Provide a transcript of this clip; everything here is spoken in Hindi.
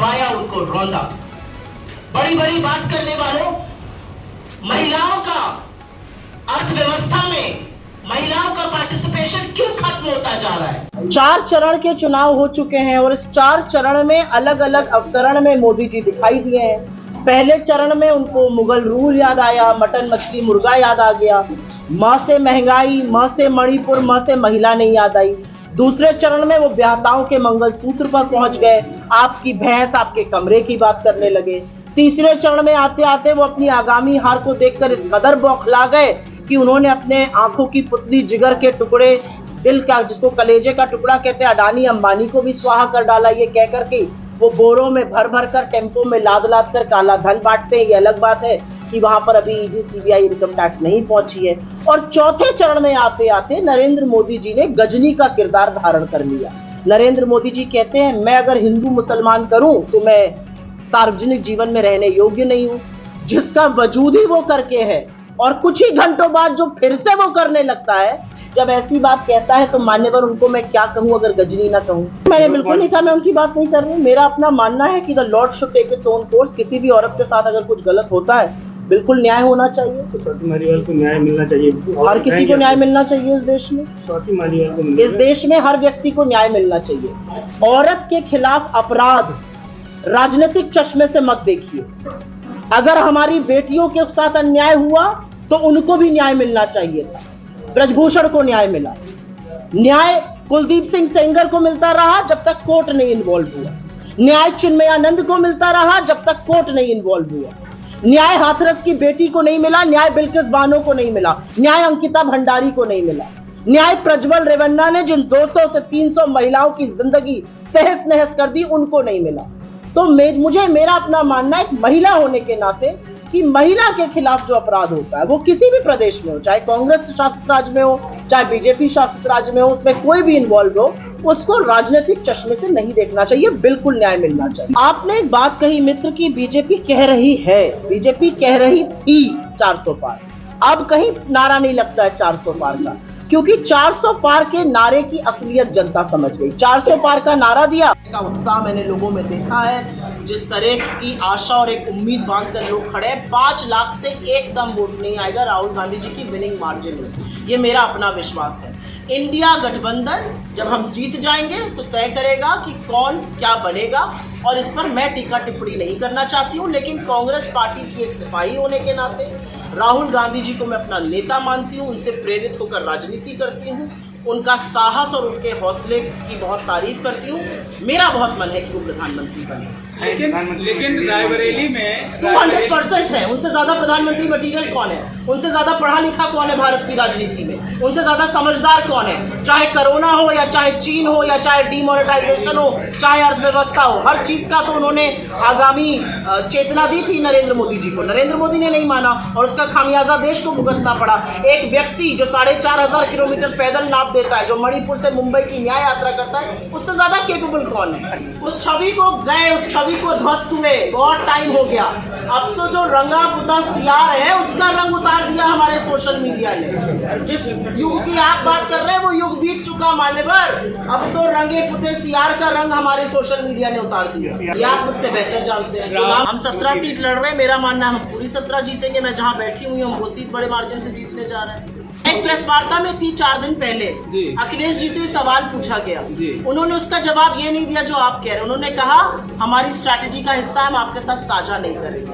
दबाया, उनको रौंदा। बड़ी बड़ी बात करने वालों, महिलाओं का अर्थव्यवस्था में महिलाओं का पार्टिसिपेशन क्यों खत्म होता जा रहा है? 4 चरण के चुनाव हो चुके हैं और इस 4 चरण में अलग अलग अवतरण में मोदी जी दिखाई दिए हैं। पहले चरण में उनको मुगल रूल याद आया, मटन मछली मुर्गा याद आ गया, माँ से महंगाई, माँ से मणिपुर, माँ से महिला नहीं याद आई। दूसरे चरण में वो ब्याहताओं के मंगलसूत्र पर पहुंच गए, आपकी भैंस आपके कमरे की बात करने लगे। तीसरे चरण में आते आते वो अपनी आगामी हार को देखकर इस कदर बौखला गए कि उन्होंने अपने आंखों की पुतली, जिगर के टुकड़े, दिल का, जिसको कलेजे का टुकड़ा कहते हैं, अडानी अंबानी को भी स्वाहा कर डाला। ये कह करके वो बोरों में भर भर कर, टेम्पो में लाद लाद कर काला धन बांटते हैं। ये अलग बात है कि वहां पर अभी ईडी, सीबीआई, इनकम टैक्स नहीं पहुंची है। और चौथे चरण में आते आते नरेंद्र मोदी जी ने गजनी का किरदार धारण कर लिया। नरेंद्र मोदी जी कहते हैं, मैं अगर हिंदू मुसलमान करूं तो मैं सार्वजनिक जीवन में रहने योग्य नहीं हूं, जिसका वजूद ही वो करके है। और कुछ ही घंटों बाद जो फिर से वो करने लगता है, जब ऐसी बात कहता है तो मान्यवर उनको मैं क्या कहूं अगर गजनी ना कहूं। मैंने बिल्कुल नहीं कहा, मैं उनकी बात नहीं कर रही। मेरा अपना मानना है कि the lord should take its own course. किसी भी औरत के साथ अगर कुछ गलत होता है, बिल्कुल न्याय होना चाहिए। तो स्वाति मालीवाल को न्याय मिलना चाहिए। हर किसी को न्याय मिलना चाहिए इस देश में। स्वाति मालीवाल को इस देश में हर व्यक्ति को न्याय मिलना चाहिए। औरत के खिलाफ अपराध राजनीतिक चश्मे से मत देखिए। अगर हमारी बेटियों के साथ अन्याय हुआ तो उनको भी न्याय मिलना चाहिए था। ब्रजभूषण को न्याय मिला, न्याय कुलदीप सिंह सेंगर को मिलता रहा जब तक कोर्ट नहीं इन्वॉल्व हुआ, न्याय चिन्मयानंद को मिलता रहा जब तक कोर्ट नहीं इन्वॉल्व हुआ, न्याय हाथरस की बेटी को नहीं मिला, न्याय बिल्किस बानो को नहीं मिला, न्याय अंकिता भंडारी को नहीं मिला, न्याय प्रज्वल रेवन्ना ने जिन 200 से 300 महिलाओं की जिंदगी तहस नहस कर दी, उनको नहीं मिला। तो मुझे मेरा अपना मानना है, एक महिला होने के नाते, कि महिला के खिलाफ जो अपराध होता है वो किसी भी प्रदेश में हो, चाहे कांग्रेस शासित राज्य में हो, चाहे बीजेपी शासित राज्य में हो, उसमें कोई भी इन्वॉल्व हो, उसको राजनीतिक चश्मे से नहीं देखना चाहिए, बिल्कुल न्याय मिलना चाहिए। आपने एक बात कही मित्र की बीजेपी कह रही है, बीजेपी कह रही थी 400 पार, अब कहीं नारा नहीं लगता है 400 पार का, क्योंकि 400 पार के नारे की असलियत जनता समझ गई। 400 पार का नारा दिया का उत्साह मैंने लोगों में देखा है, जिस तरह की आशा और एक उम्मीद बांधकर लोग खड़े हैं। 5 लाख से एक कम वोट नहीं आएगा, राहुल गांधी जी की विनिंग मार्जिन में, ये मेरा अपना विश्वास है। इंडिया गठबंधन जब हम जीत जाएंगे तो तय करेगा कि कौन क्या बनेगा, और इस पर मैं टीका टिप्पणी नहीं करना चाहती हूँ, लेकिन कांग्रेस पार्टी की एक सिपाही होने के नाते राहुल गांधी जी को मैं अपना नेता मानती हूँ, उनसे प्रेरित होकर राजनीति करती हूँ, उनका साहस और उनके हौसले की बहुत तारीफ करती हूँ। मेरा बहुत मन है कि वो प्रधानमंत्री बने। लेकिन रायबरेली में 200% है। उनसे ज्यादा प्रधानमंत्री मटीरियल कौन है? उनसे ज्यादा पढ़ा लिखा कौन है भारत की राजनीति में? उनसे ज्यादा समझदार कौन है? चाहे कोरोना हो या चाहे चीन हो या चाहे डीमोनेटाइजेशन हो, चाहे अर्थव्यवस्था हो, हर चीज का तो उन्होंने आगामी चेतना दी थी नरेंद्र मोदी जी को। नरेंद्र मोदी ने नहीं माना और उसका खामियाजा देश को भुगतना पड़ा। एक व्यक्ति जो 4500 किलोमीटर पैदल नाप देता है, जो मणिपुर से मुंबई की न्याय यात्रा करता है, उससे ज्यादा केपेबल कौन है? उस छवि को गए, उस छवि को ध्वस्त हुए बहुत टाइम हो गया। अब तो जो रंगा पुता सियार है उसका रंग उतार दिया हमारे सोशल मीडिया ने। जिस युग की आप बात कर रहे हैं वो युग बीत चुका मान्यवर। अब तो रंगे पुते सियार का रंग हमारे सोशल मीडिया ने उतार दिया। ये आप मुझसे बेहतर जानते हैं। हम 17 सीट लड़ रहे हैं, मेरा मानना है हम पूरी 17 जीतेंगे। मैं जहाँ बैठी हुई हूँ वो सीट बड़े मार्जिन से जीतने जा रहे हैं। एक प्रेस वार्ता में थी 4 दिन पहले, अखिलेश जी से सवाल पूछा गया, उन्होंने उसका जवाब ये नहीं दिया जो आप कह रहे हैं। उन्होंने कहा हमारी स्ट्रैटेजी का हिस्सा हम आपके साथ साझा नहीं करेंगे।